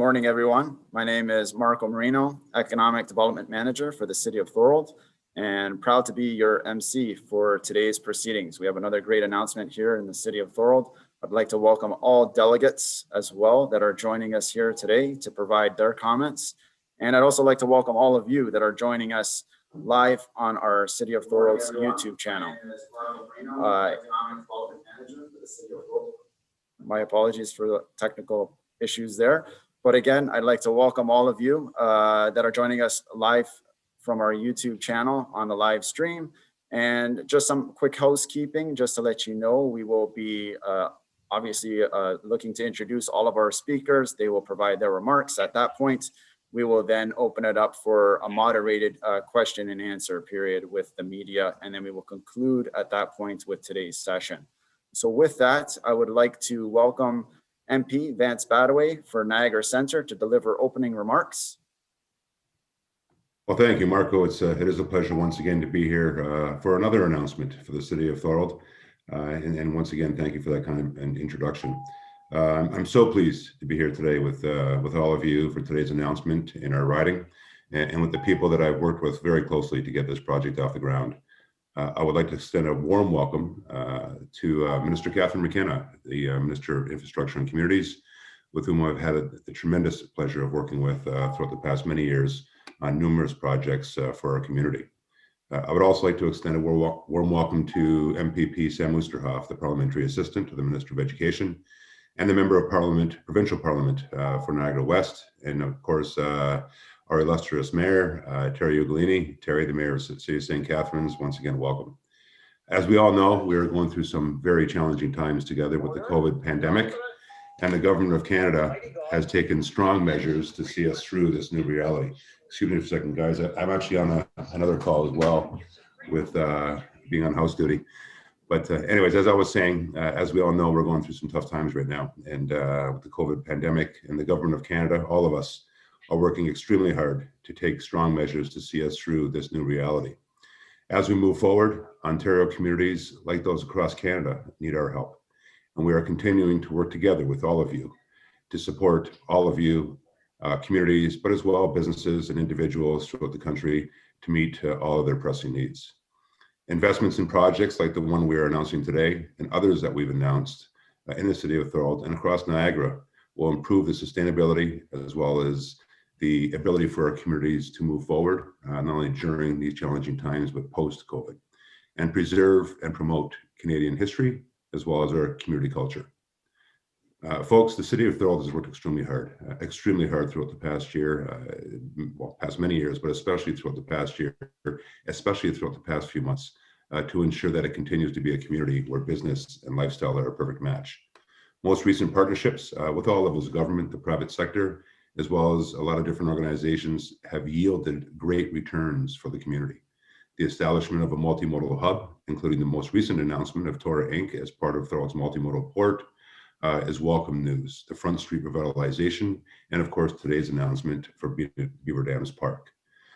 morning, everyone. My name is Marco Marino, Economic Development Manager for the City of Thorold, and proud to be your MC for today's proceedings. We have another great announcement here in the City of Thorold. I'd like to welcome all delegates as well that are joining us here today to provide their comments. And I'd also like to welcome all of you that are joining us live on our City of Thorold's YouTube channel. My apologies for the technical issues there. But again, I'd like to welcome all of you that are joining us live from our YouTube channel on the live stream. And just some quick housekeeping, just to let you know, we will be obviously looking to introduce all of our speakers. They will provide their remarks. At that point, we will then open it up for a moderated question and answer period with the media. And then we will conclude at that point with today's session. So with that, I would like to welcome MP Vance Badaway for Niagara Centre to deliver opening remarks. Well, thank you, Marco. It is a pleasure once again to be here for another announcement for the City of Thorold. And once again, thank you for that kind of an introduction. I'm so pleased to be here today with all of you for today's announcement in our riding and with the people that I've worked with very closely to get this project off the ground. I would like to extend a warm welcome to Minister Catherine McKenna, the Minister of Infrastructure and Communities, with whom I've had the tremendous pleasure of working with throughout the past many years on numerous projects for our community. I would also like to extend a warm welcome to MPP Sam Oosterhoff, the Parliamentary Assistant to the Minister of Education, and the Member of Parliament, Provincial Parliament for Niagara West, and of course, our illustrious Mayor, Terry Ugolini. Terry, the Mayor of the City of St. Catharines, once again, welcome. As we all know, we are going through some very challenging times together with the COVID pandemic, and the Government of Canada has taken strong measures to see us through this new reality. Excuse me for a second, guys. I'm actually on another call as well with being on house duty. But anyways, as I was saying, as we all know, we're going through some tough times right now. And with the COVID pandemic, and the Government of Canada, all of us are working extremely hard to take strong measures to see us through this new reality. As we move forward, Ontario communities, like those across Canada, need our help. And we are continuing to work together with all of you to support all of you, communities, but as well businesses and individuals throughout the country to meet all of their pressing needs. Investments in projects like the one we are announcing today and others that we've announced in the City of Thorold and across Niagara will improve the sustainability as well as the ability for our communities to move forward, not only during these challenging times, but post-COVID, and preserve and promote Canadian history as well as our community culture. Folks, the City of Thorold has worked extremely hard throughout the past year, well, past many years, but especially throughout the past year, especially throughout the past few months, to ensure that it continues to be a community where business and lifestyle are a perfect match. Most recent partnerships with all levels of government, the private sector, as well as a lot of different organizations have yielded great returns for the community. The establishment of a multimodal hub, including the most recent announcement of Tora Inc. as part of Thorold's multimodal port, is welcome news. The Front Street revitalization, and of course, today's announcement for Beaverdams Park.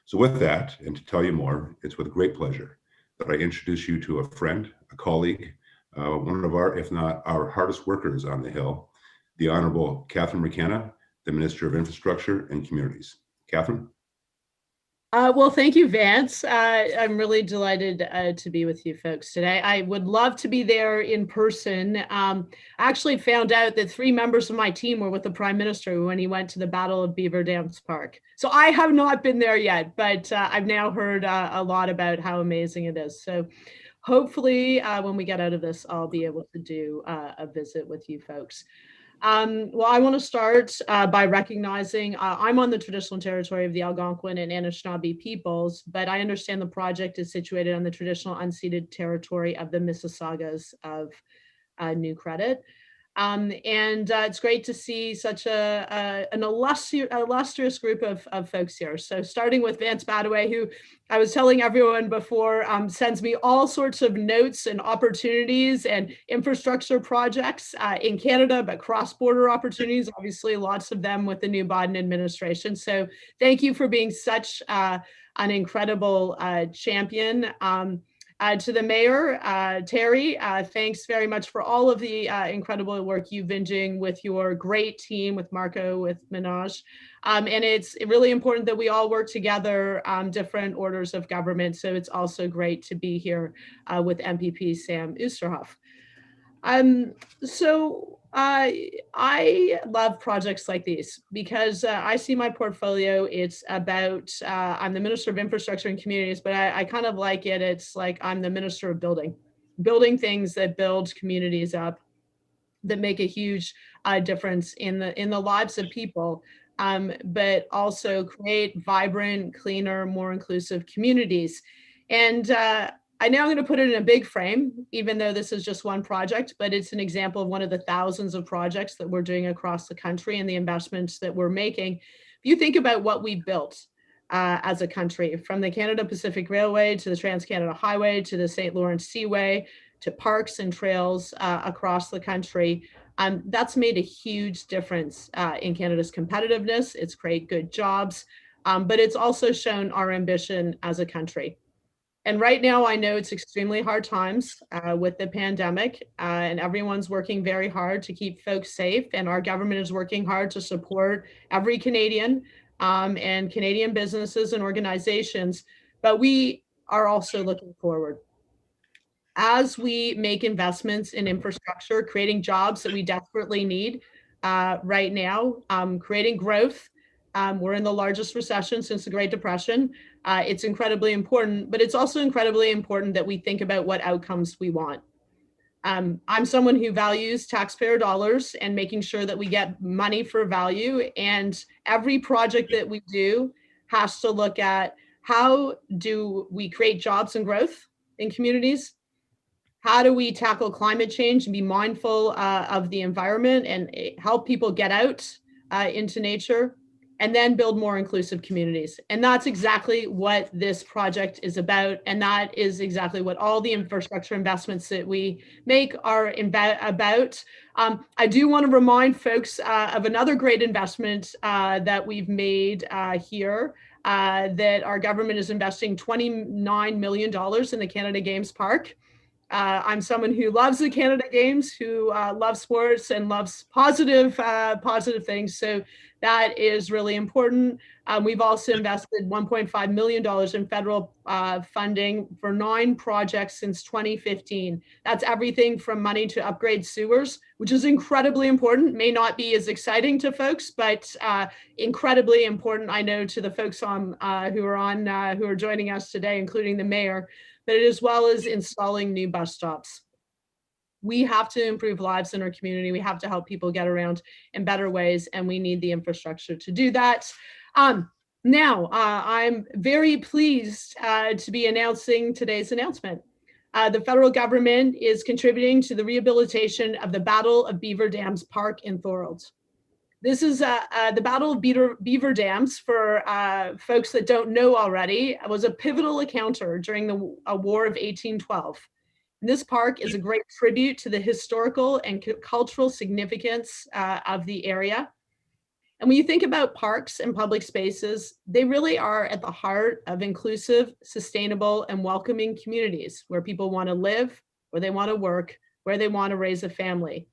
So with that, and to tell you more, it's with great pleasure that I introduce you to a friend, a colleague, one of our, if not our hardest workers on the Hill, the Honorable Catherine McKenna, the Minister of Infrastructure and Communities. Catherine? Well, thank you, Vance. I'm really delighted to be with you folks today. I would love to be there in person. I actually found out that 3 members of my team were with the Prime Minister when he went to the Battle of Beaverdams Park. So I have not been there yet, but I've now heard a lot about how amazing it is. So hopefully when we get out of this, I'll be able to do a visit with you folks. Well, I want to start by recognizing I'm on the traditional territory of the Algonquin and Anishinaabe peoples, but I understand the project is situated on the traditional unceded territory of the Mississaugas of New Credit. And it's great to see such an illustrious group of folks here. So starting with Vance Badaway, who I was telling everyone before, sends me all sorts of notes and opportunities and infrastructure projects in Canada, but cross-border opportunities, obviously lots of them with the new Biden administration. So thank you for being such an incredible champion. To the mayor, Terry, thanks very much for all of the incredible work you've been doing with your great team, with Marco, with Minaj. And it's really important that we all work together, different orders of government. So it's also great to be here with MPP Sam Oosterhoff. I love projects like these because I see my portfolio. It's about, I'm the Minister of Infrastructure and Communities, but I kind of like it. It's like I'm the Minister of building things that build communities up, that make a huge difference in the lives of people, but also create vibrant, cleaner, more inclusive communities. And I know I'm going to put it in a big frame, even though this is just one project, but it's an example of one of the thousands of projects that we're doing across the country and the investments that we're making. If you think about what we built as a country, from the Canada Pacific Railway to the Trans-Canada Highway to the St. Lawrence Seaway, to parks and trails across the country, that's made a huge difference in Canada's competitiveness. It's created good jobs, but it's also shown our ambition as a country. And right now, I know it's extremely hard times with the pandemic, and everyone's working very hard to keep folks safe. And our government is working hard to support every Canadian and Canadian businesses and organizations. But we are also looking forward. As we make investments in infrastructure, creating jobs that we desperately need right now, creating growth. We're in the largest recession since the Great Depression. It's incredibly important, but it's also incredibly important that we think about what outcomes we want. I'm someone who values taxpayer dollars and making sure that we get money for value. And every project that we do has to look at, how do we create jobs and growth in communities? How do we tackle climate change and be mindful of the environment and help people get out into nature, and then build more inclusive communities? And that's exactly what this project is about. And that is exactly what all the infrastructure investments that we make are about. I do want to remind folks of another great investment that we've made here, that our government is investing $29 million in the Canada Games Park. I'm someone who loves the Canada Games, who loves sports and loves positive things. So that is really important. We've also invested $1.5 million in federal funding for 9 projects since 2015. That's everything from money to upgrade sewers, which is incredibly important. May not be as exciting to folks, but incredibly important, I know, to the folks who are joining us today, including the mayor, but as well as installing new bus stops. We have to improve lives in our community. We have to help people get around in better ways, and we need the infrastructure to do that. Now, I'm very pleased to be announcing today's announcement. The federal government is contributing to the rehabilitation of the Battle of Beaverdams Park in Thorold. This is the Battle of Beaverdams, for folks that don't know already, was a pivotal encounter during the War of 1812. And this park is a great tribute to the historical and cultural significance of the area. And when you think about parks and public spaces, they really are at the heart of inclusive, sustainable, and welcoming communities where people want to live, where they want to work, where they want to raise a family.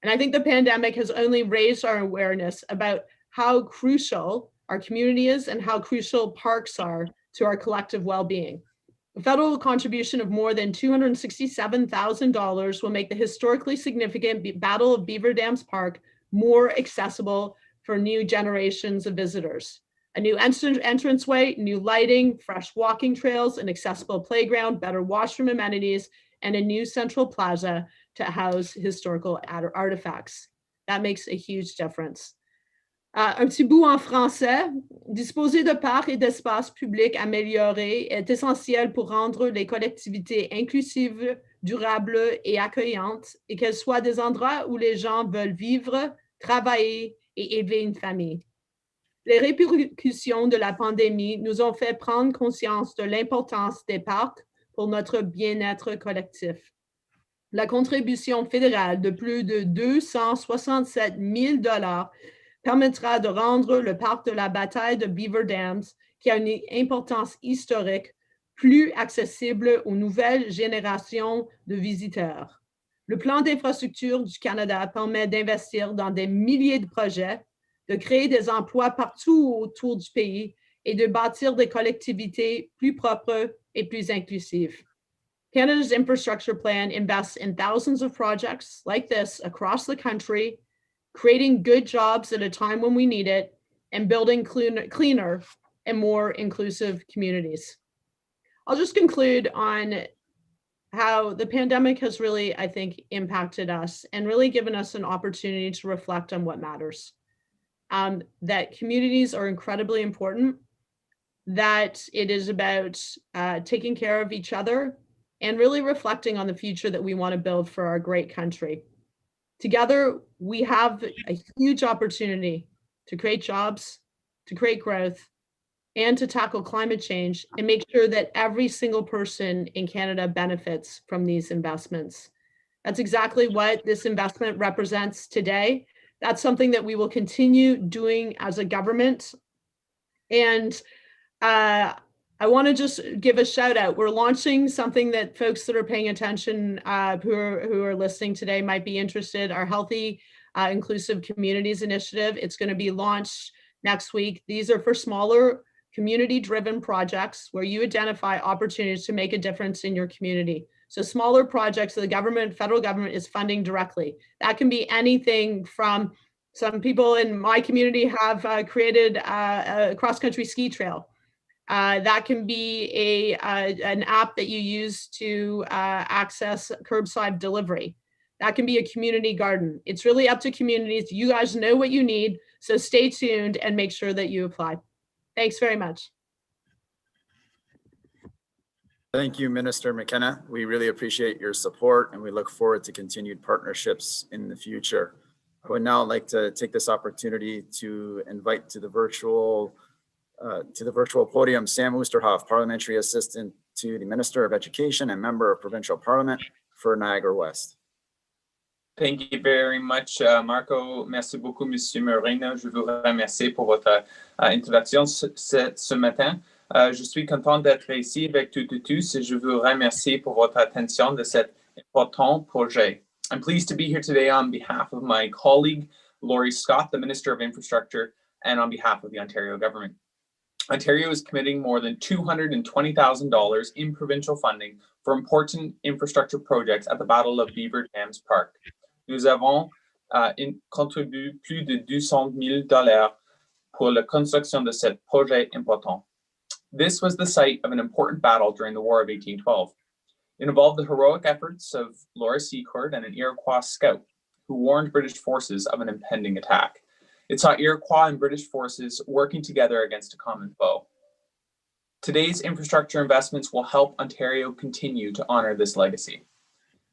And I think the pandemic has only raised our awareness about how crucial our community is and how crucial parks are to our collective well-being. A federal contribution of more than $267,000 will make the historically significant Battle of Beaverdams Park more accessible for new generations of visitors. A new entranceway, new lighting, fresh walking trails, an accessible playground, better washroom amenities, and a new central plaza to house historical artifacts. That makes a huge difference. Un petit bout en français. Disposer de parcs et d'espaces publics améliorés est essentiel pour rendre les collectivités inclusives, durables et accueillantes, et qu'elles soient des endroits où les gens veulent vivre, travailler et élever une famille. Les répercussions de la pandémie nous ont fait prendre conscience de l'importance des parcs pour notre bien-être collectif. La contribution fédérale de plus de 267 000 $ permettra de rendre le parc de la bataille de Beaverdams, qui a une importance historique, plus accessible aux nouvelles générations de visiteurs. Le plan d'infrastructure du Canada permet d'investir dans des milliers de projets, de créer des emplois partout autour du pays et de bâtir des collectivités plus propres et plus inclusives. Canada's infrastructure plan invests in thousands of projects like this across the country, creating good jobs at a time when we need it, and building cleaner and more inclusive communities. I'll just conclude on how the pandemic has really, I think, impacted us and really given us an opportunity to reflect on what matters. That communities are incredibly important, that it is about taking care of each other and really reflecting on the future that we want to build for our great country. Together, we have a huge opportunity to create jobs, to create growth, and to tackle climate change and make sure that every single person in Canada benefits from these investments. That's exactly what this investment represents today. That's something that we will continue doing as a government. And I want to just give a shout out. We're launching something that folks that are paying attention, who are listening today might be interested, our Healthy Inclusive Communities Initiative. It's going to be launched next week. These are for smaller community-driven projects where you identify opportunities to make a difference in your community. So smaller projects that the government, federal government is funding directly. That can be anything from, some people in my community have created a cross-country ski trail. That can be an app that you use to access curbside delivery. That can be a community garden. It's really up to communities. You guys know what you need, so stay tuned and make sure that you apply. Thanks very much. Thank you, Minister McKenna. We really appreciate your support and we look forward to continued partnerships in the future. I would now like to take this opportunity to invite to the virtual podium Sam Oosterhoff, Parliamentary Assistant to the Minister of Education and Member of Provincial Parliament for Niagara West. Thank you very much, Marco. Merci beaucoup, Monsieur Moreno. Je vous remercie pour votre introduction ce matin. Je suis content d'être ici avec toutes et tous et je vous remercie pour votre attention de cet important projet. I'm pleased to be here today on behalf of my colleague, Laurie Scott, the Minister of Infrastructure, and on behalf of the Ontario government. Ontario is committing more than $220,000 in provincial funding for important infrastructure projects at the Battle of Beaverdams Park. Nous avons contribué plus de $200,000 pour la construction de ce projet important. This was the site of an important battle during the War of 1812. It involved the heroic efforts of Laura Secord and an Iroquois scout who warned British forces of an impending attack. It saw Iroquois and British forces working together against a common foe. Today's infrastructure investments will help Ontario continue to honor this legacy.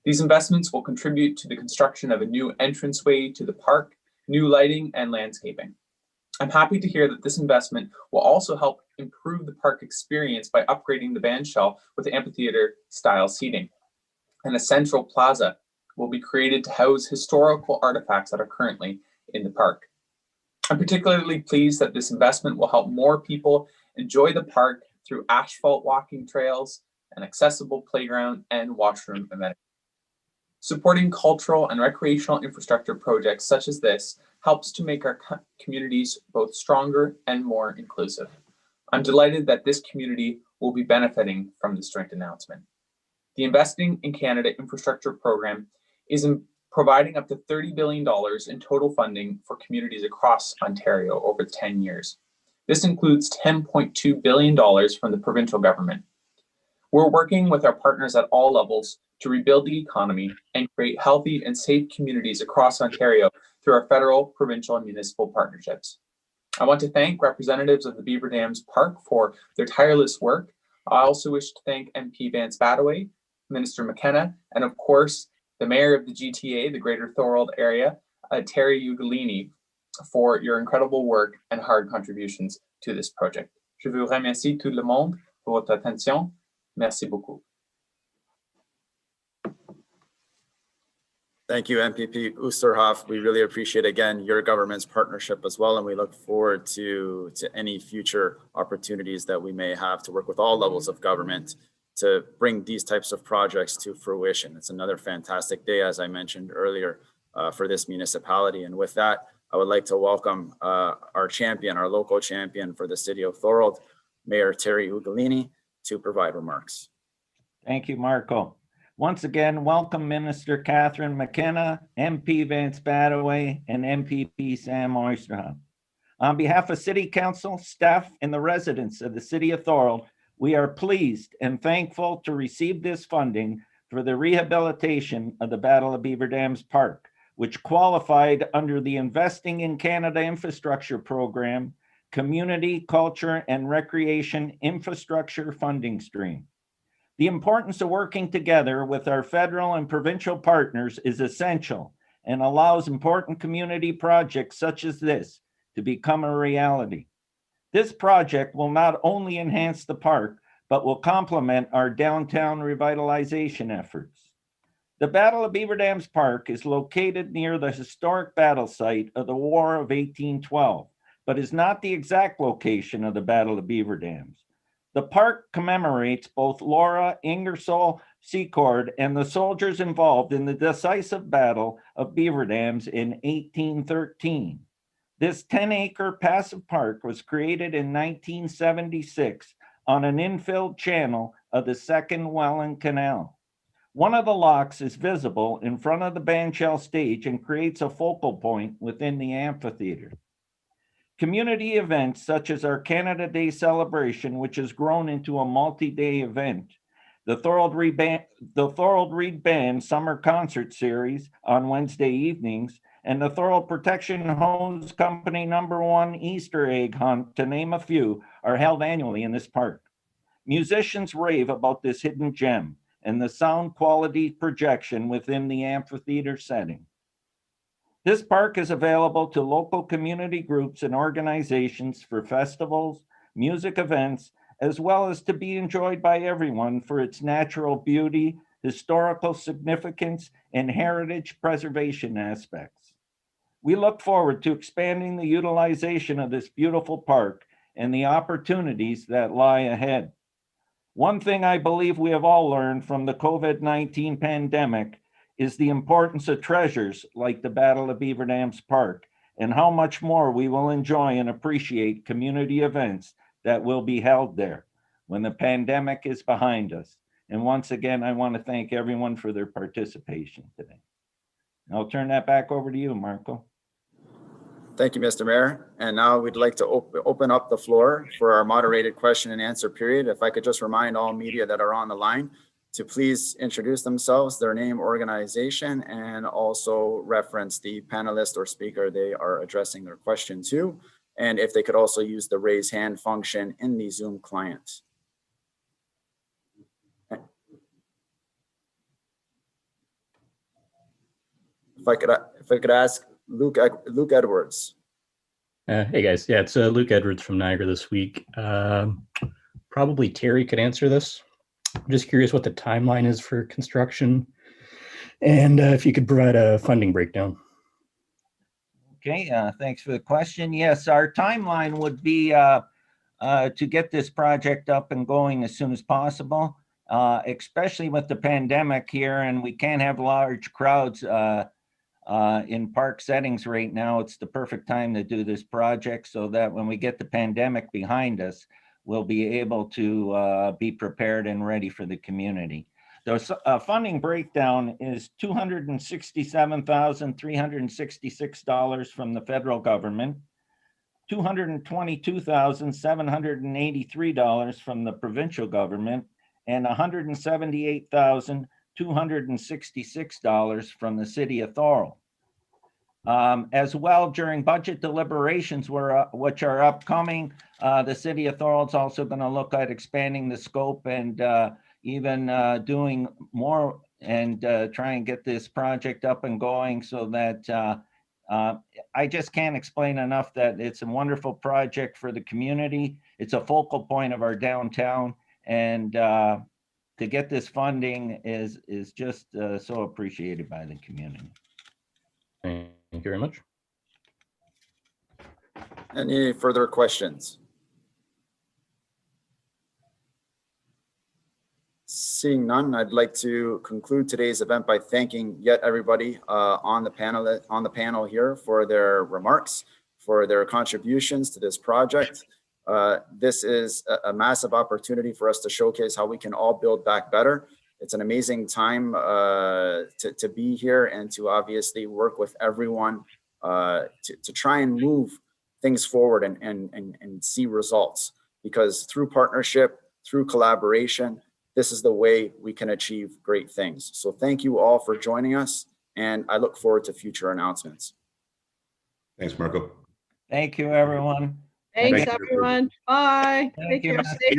These investments will contribute to the construction of a new entranceway to the park, new lighting, and landscaping. I'm happy to hear that this investment will also help improve the park experience by upgrading the band shell with amphitheater-style seating. And a central plaza will be created to house historical artifacts that are currently in the park. I'm particularly pleased that this investment will help more people enjoy the park through asphalt walking trails, an accessible playground, and washroom amenities. Supporting cultural and recreational infrastructure projects such as this helps to make our communities both stronger and more inclusive. I'm delighted that this community will be benefiting from this joint announcement. The Investing in Canada infrastructure program is providing up to $30 billion in total funding for communities across Ontario over 10 years. This includes $10.2 billion from the provincial government. We're working with our partners at all levels to rebuild the economy and create healthy and safe communities across Ontario through our federal, provincial, and municipal partnerships. I want to thank representatives of the Beaverdams Park for their tireless work. I also wish to thank MP Vance Badaway, Minister McKenna, and of course, the Mayor of the GTA, the Greater Thorold area, Terry Ugolini, for your incredible work and hard contributions to this project. Je vous remercie tout le monde pour votre attention. Merci beaucoup. Thank you, MPP Oosterhoff. We really appreciate, again, your government's partnership as well, and we look forward to any future opportunities that we may have to work with all levels of government to bring these types of projects to fruition. It's another fantastic day, as I mentioned earlier, for this municipality. And with that, I would like to welcome our champion, our local champion for the city of Thorold, Mayor Terry Ugolini, to provide remarks. Thank you, Marco. Once again, welcome Minister Catherine McKenna, MP Vance Badaway, and MPP Sam Oysterhoff. On behalf of City Council, staff, and the residents of the City of Thorold, we are pleased and thankful to receive this funding for the rehabilitation of the Battle of Beaverdams Park, which qualified under the Investing in Canada Infrastructure Program, Community, Culture, and Recreation Infrastructure Funding Stream. The importance of working together with our federal and provincial partners is essential and allows important community projects such as this to become a reality. This project will not only enhance the park, but will complement our downtown revitalization efforts. The Battle of Beaverdams Park is located near the historic battle site of the War of 1812, but is not the exact location of the Battle of Beaverdams. The park commemorates both Laura Ingersoll Secord and the soldiers involved in the decisive Battle of Beaverdams in 1813. This 10-acre passive park was created in 1976 on an infilled channel of the Second Welland Canal. One of the locks is visible in front of the bandshell stage and creates a focal point within the amphitheater. Community events such as our Canada Day celebration, which has grown into a multi-day event, the Thorold Reed Band Summer Concert Series on Wednesday evenings, and the Thorold Protection Hose Company #1 Easter egg hunt, to name a few, are held annually in this park. Musicians rave about this hidden gem and the sound quality projection within the amphitheater setting. This park is available to local community groups and organizations for festivals, music events, as well as to be enjoyed by everyone for its natural beauty, historical significance, and heritage preservation aspects. We look forward to expanding the utilization of this beautiful park and the opportunities that lie ahead. One thing I believe we have all learned from the COVID-19 pandemic is the importance of treasures like the Battle of Beaverdams Park, and how much more we will enjoy and appreciate community events that will be held there when the pandemic is behind us. And once again, I want to thank everyone for their participation today. I'll turn that back over to you, Marco. Thank you, Mr. Mayor. And now we'd like to open up the floor for our moderated question and answer period. If I could just remind all media that are on the line to please introduce themselves, their name, organization, and also reference the panelist or speaker they are addressing their question to. And if they could also use the raise hand function in the Zoom client. If I could ask Luke Edwards. Hey guys, yeah, it's Luke Edwards from Niagara this week. Probably Terry could answer this. I'm just curious what the timeline is for construction, and if you could provide a funding breakdown. Okay, thanks for the question. Yes, our timeline would be to get this project up and going as soon as possible, especially with the pandemic here, and we can't have large crowds in park settings right now. It's the perfect time to do this project so that when we get the pandemic behind us, we'll be able to be prepared and ready for the community. The funding breakdown is $267,366 from the federal government, $222,783 from the provincial government, and $178,266 from the city of Thorold. As well, during budget deliberations, which are upcoming, the city of Thorold's also going to look at expanding the scope and even doing more and try and get this project up and going so that I just can't explain enough that it's a wonderful project for the community. It's a focal point of our downtown, and to get this funding is just so appreciated by the community. Thank you very much. Any further questions? Seeing none, I'd like to conclude today's event by thanking yet everybody on the panel here for their remarks, for their contributions to this project. This is a massive opportunity for us to showcase how we can all build back better. It's an amazing time to be here and to obviously work with everyone to try and move things forward and see results, because through partnership, through collaboration, this is the way we can achieve great things. So thank you all for joining us, and I look forward to future announcements. Thanks, Marco. Thank you, everyone. Thanks, Thank you. everyone. Bye. Thank Take you, care. Matthew. Stay